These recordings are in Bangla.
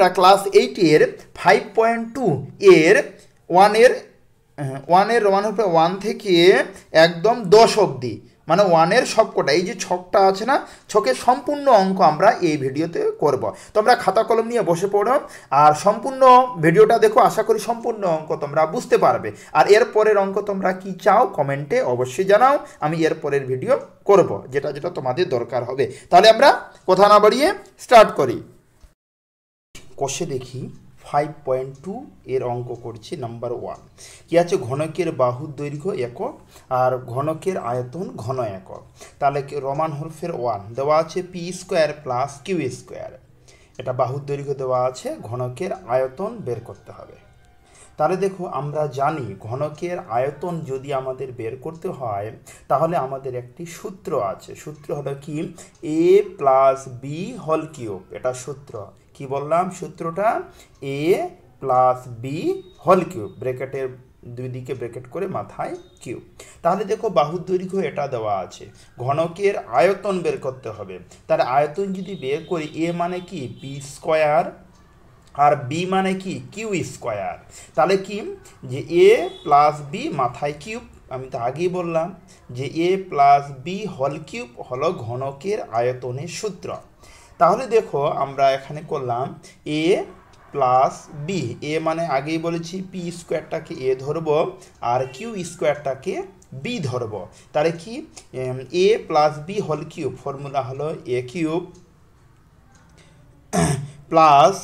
আমরা ক্লাস 8-এর 5.2 এর 1 থেকে একদম 10 অবধি মানে 1-এর সবকটা এই যে ছকটা আছে না, ছকের সম্পূর্ণ অঙ্ক আমরা এই ভিডিওতে করব। তোমরা খাতা কলম নিয়ে বসে পড়ো আর সম্পূর্ণ ভিডিওটা দেখো, আশা করি সম্পূর্ণ অঙ্ক তোমরা বুঝতে পারবে। আর এর পরের অঙ্ক তোমরা কি চাও কমেন্টে অবশ্যই জানাও, আমি এর পরের ভিডিও করব যেটা যেটা তোমাদের দরকার হবে। তাহলে আমরা কথা না বাড়িয়ে স্টার্ট করি। কষে দেখি 5.2 এর অঙ্ক করছি নাম্বার 1। কি আছে, ঘনকের বাহুর দৈর্ঘ্য একক আর ঘনকের আয়তন ঘন একক। তাহলে রোমান হরফের 1 দেওয়া আছে P square plus Q square, এটা বাহুর দৈর্ঘ্য দেওয়া আছে, ঘনকের আয়তন বের করতে হবে। তাহলে দেখো আমরা জানি ঘনকের আয়তন যদি আমাদের বের করতে হয় তাহলে আমাদের একটি সূত্র আছে, সূত্র হলো কি A plus B whole cube. এটা সূত্র কি বললাম, সূত্রটা এ প্লাস বি হোল কিউব, ব্র্যাকেটের দুই দিকে ব্র্যাকেট করে মাথায় কিউব। তাহলে দেখো বাহুর দৈর্ঘ্য এটা দেওয়া আছে, ঘনকের আয়তন বের করতে হবে। তাহলে আয়তন যদি বের করি, এ মানে কি বি স্কোয়ার আর বি মানে কি কিউ স্কোয়ার। তাহলে কি যে এ প্লাস বি মাথায় কিউব, আমি তো আগেই বললাম যে এ প্লাস বি হোল কিউব হলো ঘনকের আয়তনের সূত্র। তাহলে দেখো আমরা এখানে করলাম এ প্লাস বি, এ মানে আগেই বলেছি পি স্কোয়ারটাকে এ ধরবো আর কিউ স্কোয়ারটাকে বি ধরবো। তাহলে কি A plus B whole cube, formula হলো A cube plus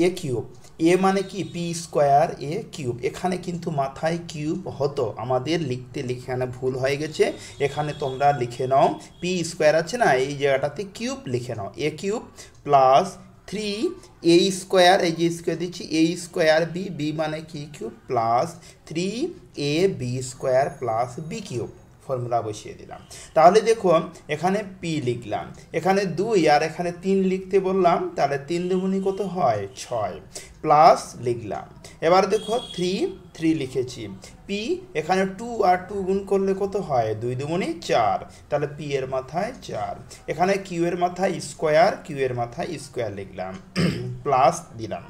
A cube, A মানে কি পি স্কোয়ার এ কিউব। এখানে কিন্তু মাথায় কিউব হতো, আমাদের লিখতে এখানে ভুল হয়ে গেছে, এখানে তোমরা লিখে নাও পি স্কোয়ার আছে না, এই জায়গাটাতে কিউব লিখে নাও, এ কিউব প্লাস 3 এ স্কোয়ার, এই যে স্কোয়ার দিচ্ছি এ স্কোয়ার বি, বি মানে কি cube plus 3 A B square plus B cube, formula বসিয়ে দিলাম। তাহলে দেখো এখানে পি লিখলাম, এখানে 2 আর এখানে 3 লিখতে বললাম, তাহলে 3 দুগুণী কত হয় 6, প্লাস লিখলাম। এবার দেখো 3 লিখেছি, পি এখানে 2 আর 2 গুণ করলে কত হয় 2 দুগুণী 4, তাহলে পি এর মাথায় 4, এখানে কিউ এর মাথায় স্কোয়ার, কিউ এর মাথায় স্কোয়ার লিখলাম প্লাস দিলাম।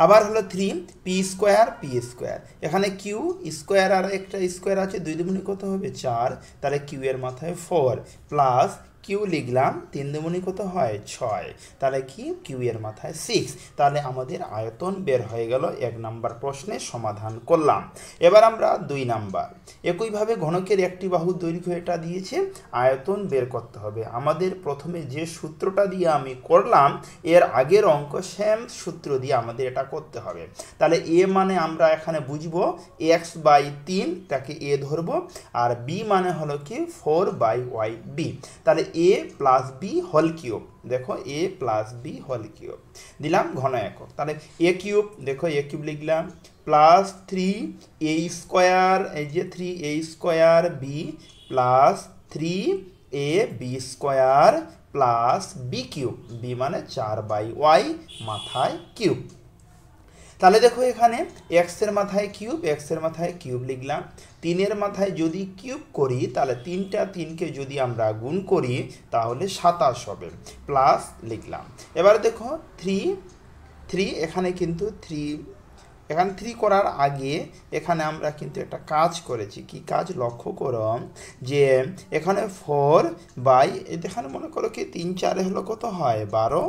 আবার হলো 3 পি স্কোয়ার পি স্কোয়ার, এখানে কিউ স্কোয়ার আর একটা স্কোয়ার আছে, 2 দুগুণী কত হবে 4, তাহলে কিউ এর মাথায় 4 প্লাস কিউ লিখলাম 3 দুগুণী কত হয় 6, তাহলে কি কিউ এর মাথায় 6। তাহলে আমাদের আয়তন বের হয়ে গেল, 1 নাম্বার প্রশ্নের সমাধান করলাম। এবার আমরা 2 নাম্বার, একইভাবে ঘনকের একটি বাহুর দৈর্ঘ্য এটা দিয়েছে, আয়তন বের করতে হবে। আমাদের প্রথমে যে সূত্রটা দিয়ে আমি করলাম এর আগের অঙ্ক সেম সূত্র দিয়ে আমাদের এটা করতে হবে। তাহলে এ মানে আমরা এখানে বুঝবো x/3, তাকে এ ধরবো, আর বি মানে হলো কি 4/y/b, তাহলে A plus B whole cube, দেখো A plus B whole cube দিলাম ঘন একক। তাহলে এ কিউব, দেখো এ কিউব লিখলাম প্লাস 3 এ স্কোয়ার, এই যে 3 A square B plus 3 A B square plus B cube, B মানে 4/y মাথায় কিউব। তাহলে দেখো এখানে এক্স এর মাথায় কিউব, এক্স এর মাথায় কিউব লিখলাম, 3 এর মাথায় যদি কিউব করি তাহলে 3টা 3কে যদি আমরা গুণ করি তাহলে 27 হবে, প্লাস লিখলাম। এবার দেখো 3 এখানে কিন্তু 3 করার আগে এখানে আমরা কিন্তু একটা কাজ করেছি, কি কাজ লক্ষ্য করো যে এখানে 4 এখানে মনে করো কি 3 4 হলো কত হয় 12,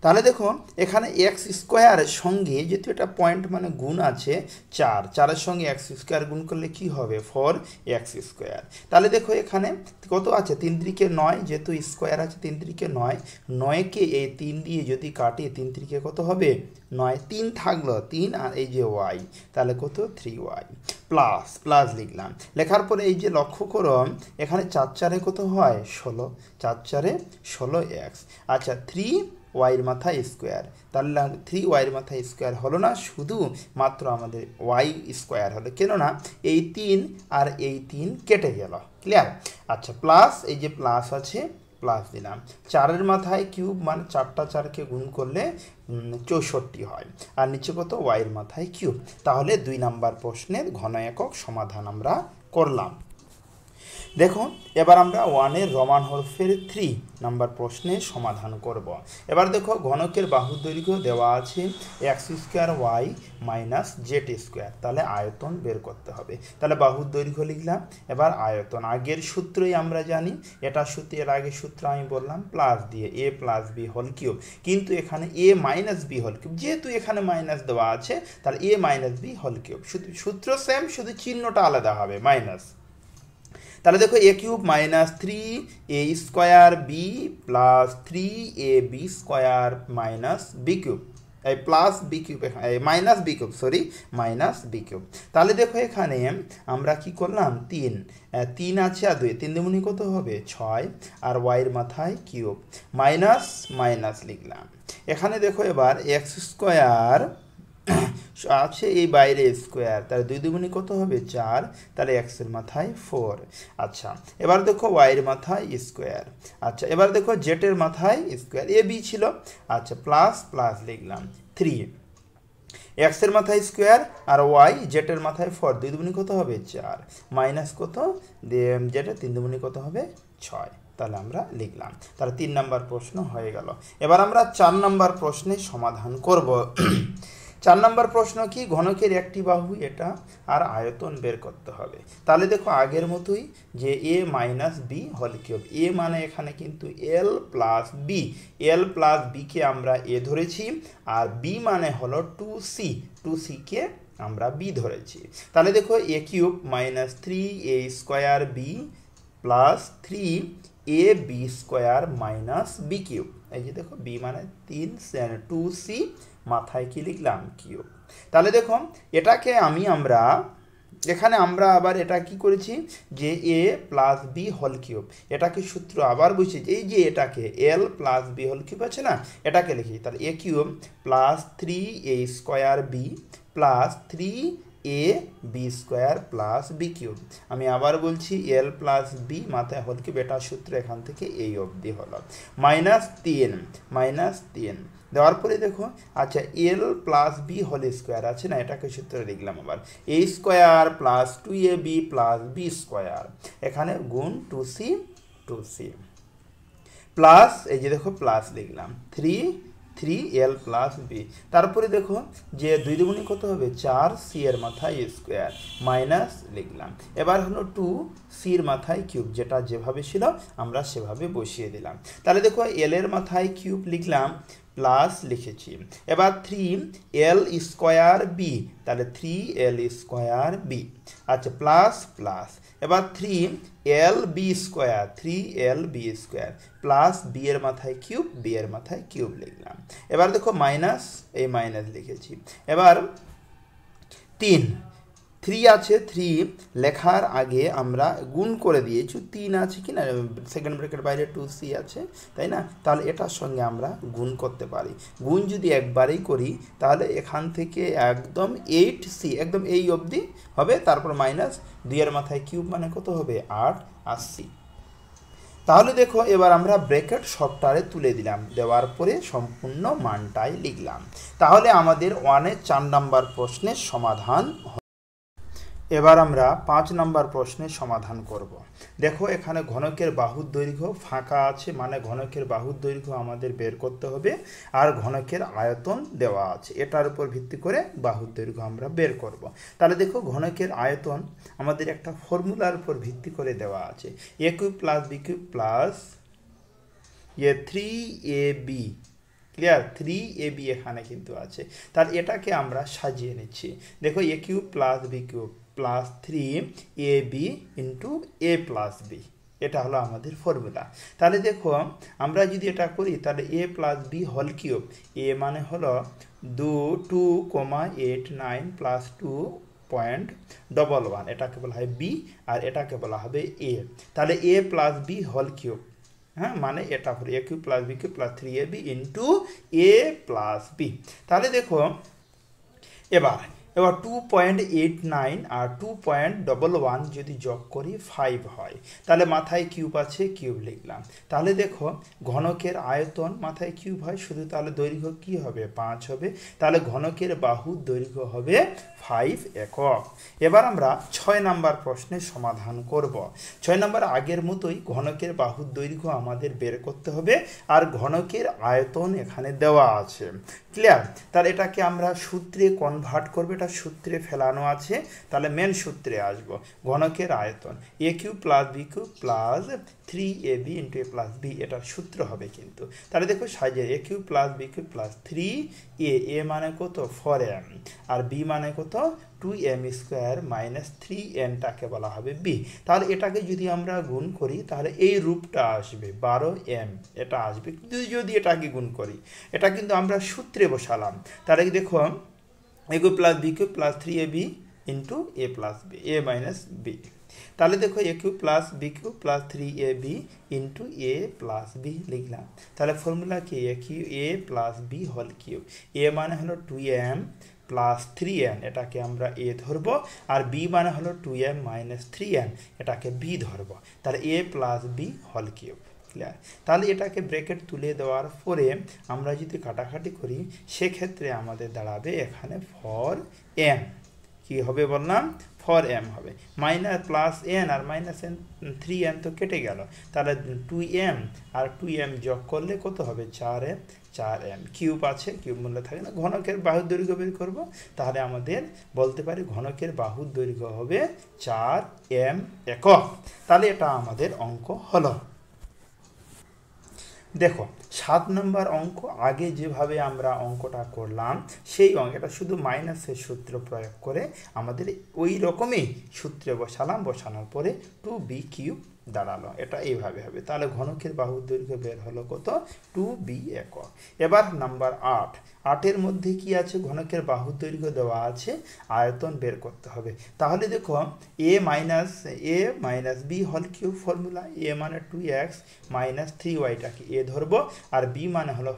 তাহলে দেখো এখানে এক্স স্কোয়ারের সঙ্গে যেহেতু এটা পয়েন্ট মানে গুণ আছে 4 সঙ্গে এক্স স্কোয়ার গুণ করলে কি হবে 4x স্কোয়ার। তাহলে দেখো এখানে কত আছে 3 3 9, যেহেতু স্কোয়ার আছে 3 3 9, 9কে এই 3 দিয়ে যদি কাটি 3 3 কত হবে 9, 3 থাকলো 3 আর এই যে y, তাহলে কত 3y প্লাস লিখলাম। লেখার পরে এই যে লক্ষ্য করো এখানে 4 4 কত হয় 16, 4 4 16x। আচ্ছা 3y এর মাথায় স্কোয়ার, তাহলে 3y এর মাথায় স্কোয়ার হলো না, শুধু মাত্র আমাদের y স্কোয়ার হলো, কেননা এই 3 আর এই 3 কেটে গেল, ক্লিয়ার। আচ্ছা প্লাস এই যে প্লাস আছে প্লাস দিলাম, 4 মাথায় কিউব মানে 4টা 4কে গুণ করলে 64 হয়, আর নিচে কত y এর মাথায় কিউব। তাহলে 2 নাম্বার প্রশ্নের ঘন একক সমাধান আমরা করলাম। দেখো এবার আমরা 1 এর রোমান হরফের 3 নাম্বার প্রশ্নের সমাধান করব। এবার দেখো ঘনকের বাহুর দৈর্ঘ্য দেওয়া আছে x² y - z²। তাহলে আয়তন বের করতে হবে। তাহলে বাহুর দৈর্ঘ্য লিখলাম, এবার আয়তন আগের সূত্রই আমরা জানি, এটা সূত্র এর আগের সূত্র আমি বললাম প্লাস দিয়ে a + b হোল কিউব, কিন্তু এখানে a - b হোল কিউব, যেহেতু এখানে মাইনাস দেওয়া আছে তাহলে a - b হোল কিউব, সূত্র সেম, শুধু চিহ্নটা আলাদা হবে মাইনাস। তাহলে দেখো a³ - 3a² b + 3ab² - b³ এই plus b³ minus b³ sorry minus b³। তাহলে দেখো এখানে আমরা কি করলাম 3 আছে আর 2, 3 দুগুণে কত হবে 6, আর y এর মাথায় কিউব মাইনাস মাইনাস লিখলাম। এখানে দেখো এবার x² আছে এই বাইরে স্কোয়ার, তাহলে 2 দুগুণে কত হবে 4, তাহলে x এর মাথায় 4। আচ্ছা এবার দেখো y এর মাথায় স্কোয়ার। আচ্ছা এবার দেখো z এর মাথায় স্কোয়ার, a b ছিল, আচ্ছা প্লাস প্লাস লিখলাম 3, x এর মাথায় স্কোয়ার আর y z এর মাথায় 4, 2 দুগুণে কত হবে 4 মাইনাস কত z এর 3 দুগুণে কত হবে 6। তাহলে আমরা লিখলাম। তাহলে 3 নাম্বার প্রশ্ন হয়ে গেল। এবার আমরা 4 নাম্বার প্রশ্নের সমাধান করব। 4 নম্বর প্রশ্ন কি, ঘনকের একটি বাহু এটা আর আয়তন বের করতে হবে। তাহলে দেখো আগের মতোই যে a - b whole cube, a মানে এখানে কিন্তু l + b, l + b কে আমরা a ধরেছি, আর b মানে হলো 2c কে আমরা b ধরেছি। তাহলে দেখো a³ - 3a² b + 3ab² - b³। এই যে দেখো b মানে 3 2c মাথায় কি লিখলাম কিউব। তাহলে দেখো এটাকে আমরা এখানে আমরা আবার এটা কি করেছি যে a + b হোল কিউব, এটাকে সূত্র আবার বসিয়েছি, এই যে এটাকে l + b হোল কিউব আছে না, এটাকে লিখি। তাহলে a³ + 3a² b + 3ab² + b³। আমি আবার বলছি l + b মাথায় হোল কিউব, এটা সূত্র এখান থেকে এই অবধি হলো -3 দেওয়ার পরে দেখো আচ্ছা l + b হোল স্কোয়ার আছে না, এটাকে সূত্র লিখলাম আবার a² + 2ab + b², এখানে গুণ 2c প্লাস এই যে দেখো প্লাস লিখলাম 3l + b। তারপরে দেখো যে 2 দুগুণে কত হবে 4c এর মাথায় স্কোয়ার মাইনাস লিখলাম, এবার হলো 2c এর মাথায় কিউব, যেটা যেভাবে ছিল আমরা সেভাবে বসিয়ে দিলাম। তাহলে দেখো l এর মাথায় কিউব লিখলাম প্লাস লিখেছি, এবার 3l² b, তাহলে 3l² b, আচ্ছা প্লাস প্লাস, এবার 3lb² প্লাস b এর মাথায় কিউব লিখলাম। এবার দেখো মাইনাস, এই মাইনাস লিখেছি, এবার 3 আছে, 3 লেখার আগে আমরা গুণ করে দিয়েছি, 3 আছে কি না, সেকেন্ড ব্র্যাকেট বাইরে 2c আছে তাই না, তাহলে এটার সঙ্গে আমরা গুণ করতে পারি। গুণ যদি একবারেই করি তাহলে এখান থেকে একদম 8c একদম এই অবধি হবে, তারপর মাইনাস 2 এর মাথায় কিউব মানে কত হবে 8 আর c। তাহলে দেখো এবার আমরা ব্র্যাকেট সবটারে তুলে দিলাম, দেওয়ার পরে সম্পূর্ণ মানটাই লিখলাম। তাহলে আমাদের 1 এর 4 নাম্বার প্রশ্নের সমাধান। এবার আমরা 5 নাম্বার প্রশ্নের সমাধান করব। দেখো এখানে ঘনকের বাহুর দৈর্ঘ্য ফাঁকা আছে, মানে ঘনকের বাহুর দৈর্ঘ্য আমাদের বের করতে হবে, আর ঘনকের আয়তন দেওয়া আছে, এটার উপর ভিত্তি করে বাহুর দৈর্ঘ্য আমরা বের করব। তাহলে দেখো ঘনকের আয়তন আমাদের একটা ফর্মুলার উপর ভিত্তি করে দেওয়া আছে, a³ + b³ plus 3ab, clear, 3ab এখানে কিন্তু আছে। তাহলে এটাকে আমরা সাজিয়ে নিচ্ছি, দেখো a³ + b³ plus 3ab × a + b, এটা হলো আমাদের ফর্মুলা। তাহলে দেখো আমরা যদি এটা করি তাহলে a + b whole cube, a মানে হলো 2,89 + 2.11, এটাকে বলা হয় b আর এটাকে বলা হবে a। তাহলে a + b হোল কিউব, হ্যাঁ মানে এটা হলো a³ + b³ plus 3ab × a + b। তাহলে দেখো এবার এবার 2.89 আর 2.11 যদি যোগ করি 5 হয়, তাহলে মাথায় কিউব আছে, কিউব লিখলাম। তাহলে দেখো ঘনকের আয়তন মাথায় কিউব হয়, শুধু তাহলে দৈর্ঘ্য কি হবে 5 হবে, তাহলে ঘনকের বাহুর দৈর্ঘ্য হবে 5 একক। এবার আমরা 6 নম্বর প্রশ্নের সমাধান করব। 6 নম্বর আগের মতোই ঘনকের বাহুর দৈর্ঘ্য আমাদের বের করতে হবে, আর ঘনকের আয়তন এখানে দেওয়া আছে। ক্লিয়ার? তাহলে এটাকে আমরা সূত্রে কনভার্ট করবো, এটা সূত্রে ফেলানো আছে, তাহলে মেন সূত্রে আসবো। ঘনকের আয়তন A cube plus B cube plus 3ab into A plus B, এটার সূত্র হবে কিন্তু। তাহলে দেখো সাইজে A cube plus B cube plus 3a, A মানে কত 4m, আর বি মানে কত 2m স্কোয়ার মাইনাস 3nটাকে বলা হবে বি। তাহলে এটাকে যদি আমরা গুণ করি তাহলে এই রূপটা আসবে 12m, এটা আসবে। যদি এটাকে গুণ করি, এটা কিন্তু আমরা সূত্রে বসালাম। তাহলে দেখো A cube plus B cube plus 3ab into A plus B, A minus B. তাহলে দেখো A cube plus B cube plus 3ab into A plus B লিখলাম। তাহলে ফর্মুলা কি A plus B whole cube, A মানে হলো 2m প্লাস 3n, এটাকে আমরা এ ধরবো, আর বি মানে হলো 2m মাইনাস 3n, এটাকে বি ধরবো। তাহলে A plus B whole cube. Clear? তাহলে এটাকে ব্র্যাকেট তুলে দেওয়ার পরে আমরা যদি কাটাকাটি করি, সেক্ষেত্রে আমাদের দাঁড়াবে এখানে 4m, কি হবে বললাম 4m হবে, মাইনাস প্লাস n আর মাইনাস n 3n তো কেটে গেল, তাহলে 2m আর 2m যোগ করলে কত হবে 4m, কিউব আছে, কিউব মূল্য থাকে না। ঘনকের বাহুর দৈর্ঘ্য বের করব, তাহলে আমাদের বলতে পারি ঘনকের বাহুর দৈর্ঘ্য হবে 4m একক। তাহলে এটা আমাদের অঙ্ক হলো। দেখো 7 নম্বর অঙ্ক, আগে যেভাবে আমরা অঙ্কটা করলাম সেই অঙ্কটা শুধু মাইনাসের সূত্র প্রয়োগ করে আমাদের ওই রকমই সূত্রে বসালাম, বসানোর পরে 2b কিউব দাঁড়ালো, এটা এইভাবে হবে। তাহলে ঘনকের বাহুর দৈর্ঘ্য বের হলো কত 2b একক। এবার নাম্বার 8, 8-এর মধ্যে কি আছে, ঘনকের বাহুর দৈর্ঘ্য দেওয়া আছে, আয়তন বের করতে হবে। তাহলে দেখো a minus B whole cube formula, a মানে 2x মাইনাস 3y-টাকে a ধরবো, আর b মানে হলো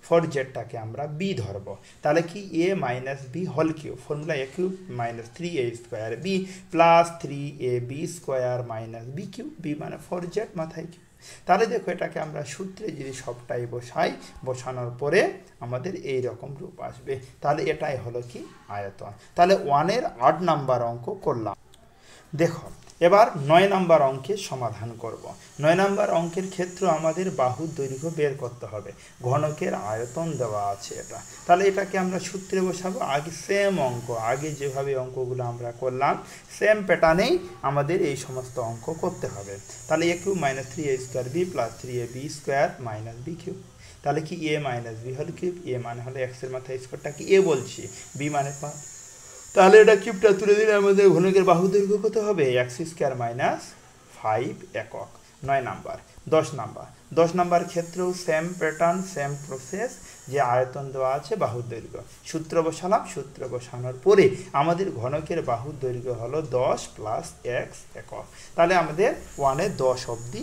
4z-টাকে আমরা b ধরবো। তাহলে কি a minus B whole cube formula, a cube minus 3a square b plus 3ab square minus b cube, b মানে 4z মাথায় কিউব। তাহলে দেখো এটাকে আমরা সূত্রে যদি সবটাই বসাই, বসানোর পরে আমাদের এই রকম রূপ আসবে। তাহলে এটাই হলো কি আয়তন। তাহলে 1-এর 8 নাম্বার অঙ্ক করলাম। দেখো এবার 9 নাম্বার অঙ্কের সমাধান করব। 9 নাম্বার অঙ্কের ক্ষেত্রে আমাদের বাহুর দৈর্ঘ্য বের করতে হবে, ঘনকের আয়তন দেওয়া আছে এটা। তাহলে এটাকে আমরা সূত্রে বসাবো। আগে সেম অঙ্ক, আগে যেভাবে অঙ্কগুলো আমরা করলাম সেম প্যাটার্নেই আমাদের এই সমস্ত অঙ্ক করতে হবে। তাহলে a cube minus 3a square B plus 3ab square minus B cube. তাহলে কি a minus B whole cube, a মানে হলো এক্সের মাথায় স্কোয়ারটাকে a বলছি, b মানে 5। তাহলে এটা কিউবটা তুলে দিলে আমাদের ঘনকের বাহু দৈর্ঘ্য কত হবে x স্কোয়ার মাইনাস 5 একক। 9 নাম্বার। 10 নাম্বার ক্ষেত্রেও সেম প্যাটার্ন, সেম প্রসেস, যে আয়তন দেওয়া আছে, বাহুর দৈর্ঘ্য সূত্র বসালাম। সূত্র বসানোর পরে আমাদের ঘনকের বাহুর দৈর্ঘ্য হলো 10 প্লাস x একক। তাহলে আমাদের 1-এ 10 অবধি